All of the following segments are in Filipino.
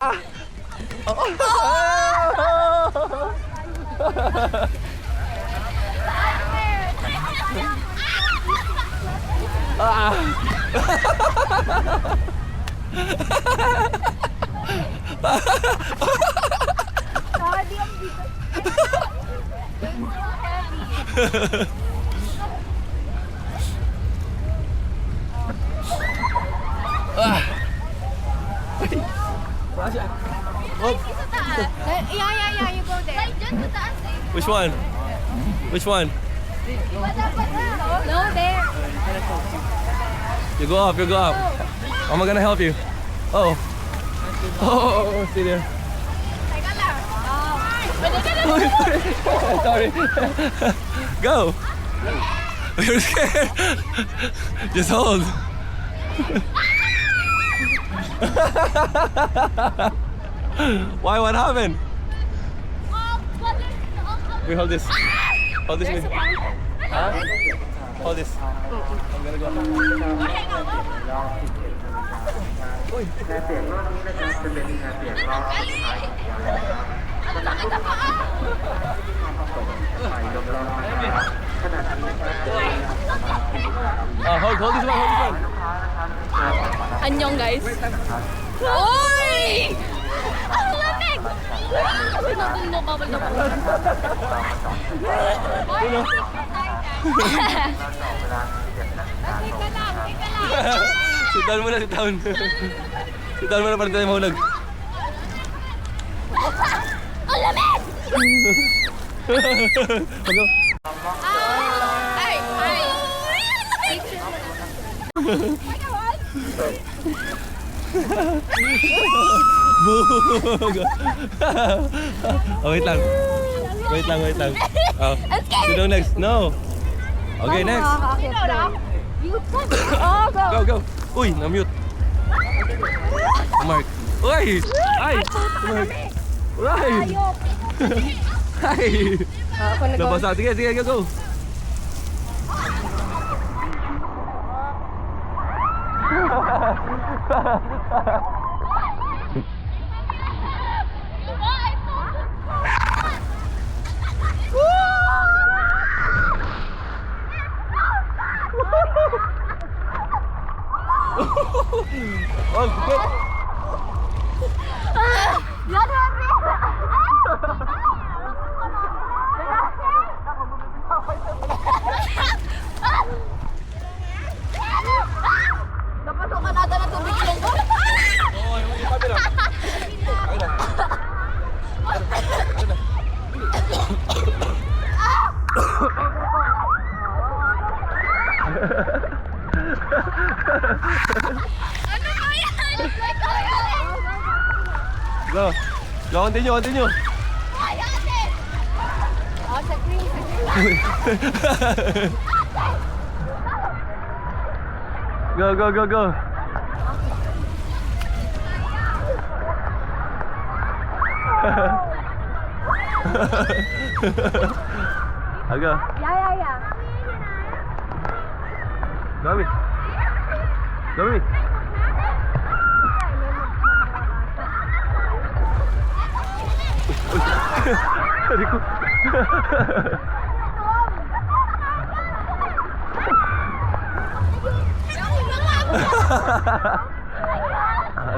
Yeah, you go there. Which one? Which one? No, there. You go up, you go up. I'm gonna help you. Oh. Oh, stay there. Sorry. Go. You're scared. Just hold. Why? What happened? We hold this. Hold this. Huh? Hold this. I'm gonna go. Uy. แค่เปลี่ยนรอบนี้นะครับจะเป็นการเปลี่ยนรอบสุดท้ายของการผสมใส่ลมร้อนนะครับขณะนี้นะครับจะเป็นHold this one, hold this one. 안녕, guys. Oy! Ang lamig! Nabul mo, bawal na po. Sit down muna, sit down. Sit down muna para tayo mahulog. Ang lamig! Go. Ay! Ay! Oh, wait lang. Wait lang, wait lang. Oh. Sino next? No. Okay, next. Go, go. Uy, na-mute. Mark. Uy! Ay! Mark. Uy! Ay! Nabasa. Sige, sige, go, go. Oh, good. Napasukan natin ang tubig ilong ko. Oh, yung camera. Ayun na. Go. Go, continue, continue. Go, go, go, go. Go. Yeah. Dami. Dami. Tadi ko.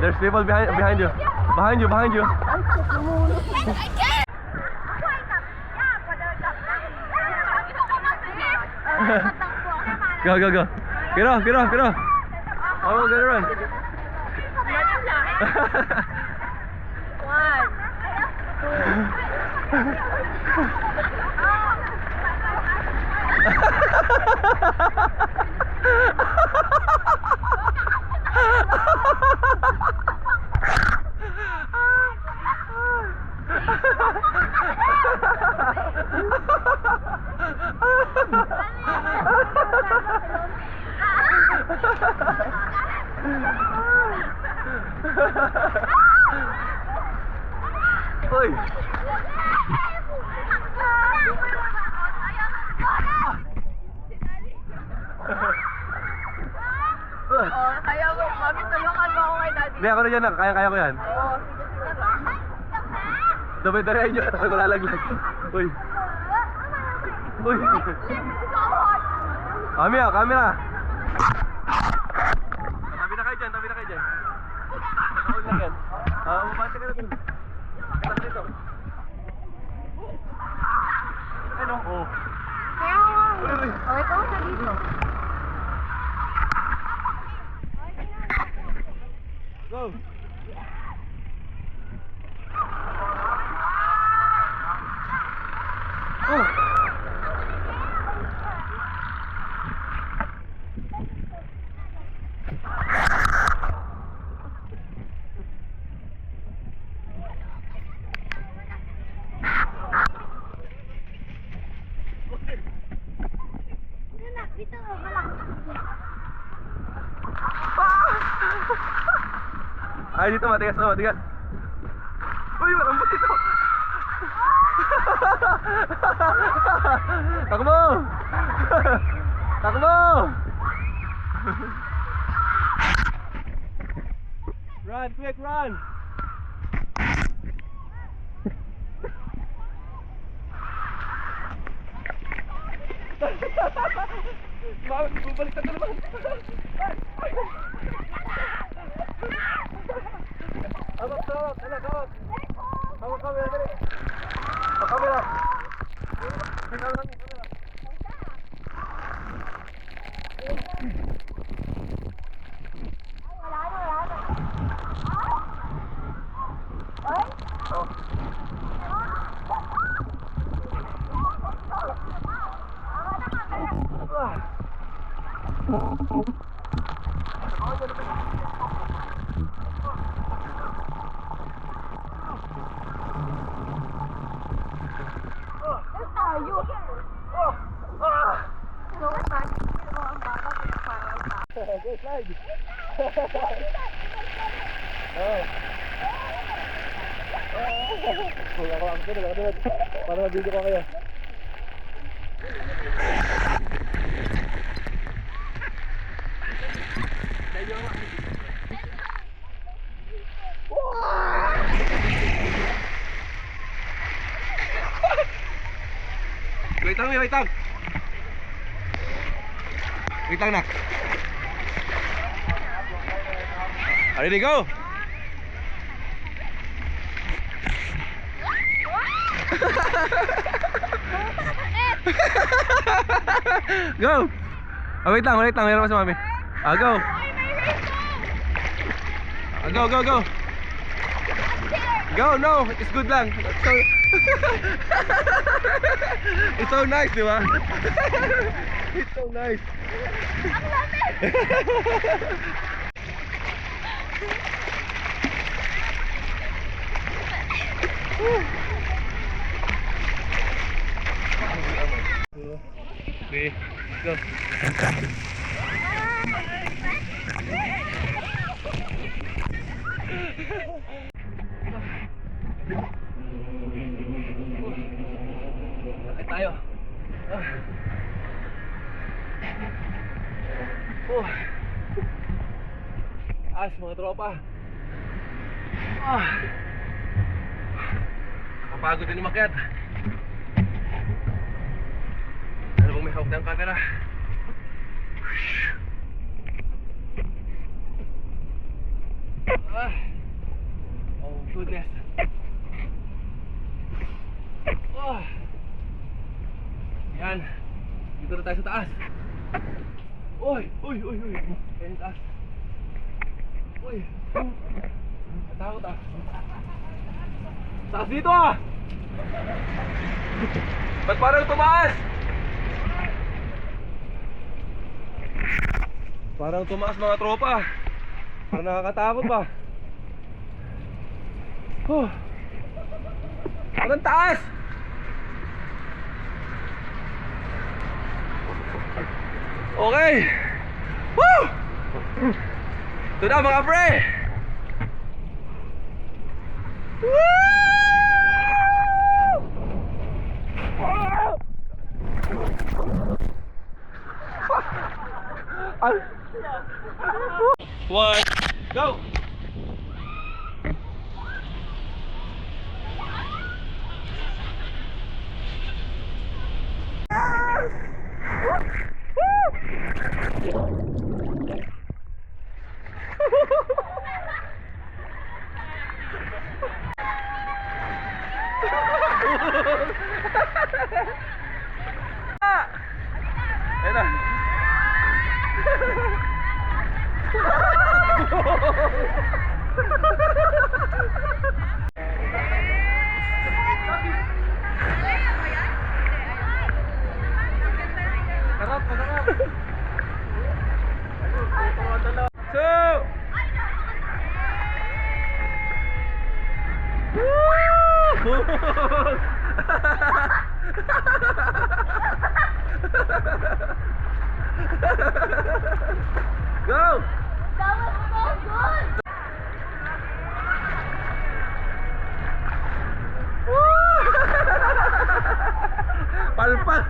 There's people behind you. Behind you, behind you. Go, go, go. Get off, get off, get off. Oh, get run. Oi. Kaya mo, mami, tulungan mo ako kay daddy. Hindi, ako na dyan. Kaya ko yan. Oo, sige. Dabay-darayan nyo at ako malalaglag. Uy. Uy. Camera, camera. Tabi na kayo dyan, tabi na kayo dyan. Nakaul lang yan. Mabante ka na dun. Kita ka dito. Ano? Oo. Kaya nga. O, ikaw sa dito. Go! Oh! Dito, malaki. Ay, dito matigas na, matigas. Uy, malambot dito. Takbo! Takbo! Run, quick, run! Bubalik ka na naman. Hawak, hawak, anak, hawak. Hawak kamera, dali. Hawak kamera. Tingnan namin, kamera. Oh. Go slide. Para mabigyo ko kayo. Wait lang, wait lang. Wait lang, nak. Ready, go! Go! Wait lang, meron pa si mami. Go! Go, go, go! Go, no! It's good lang. So... It's so nice, di ba? It's so nice. Okay, go. Lakad tayo. Mga tropa. Nakapagod din umakyat. Ano bang may hawak na ang camera? Oh goodness. Yan. Dito na tayo sa taas. Uy. Yan taas. Uy. Natakot ah. Taas dito ah. Ba't parang tumaas? Parang tumaas mga tropa. Parang nakakatakot pa. Parang taas. Okay. Woo! Ito na mga pre. Woo! One, go! Ayun na. Sarap, masarap. So, go! That was so good! Palpal!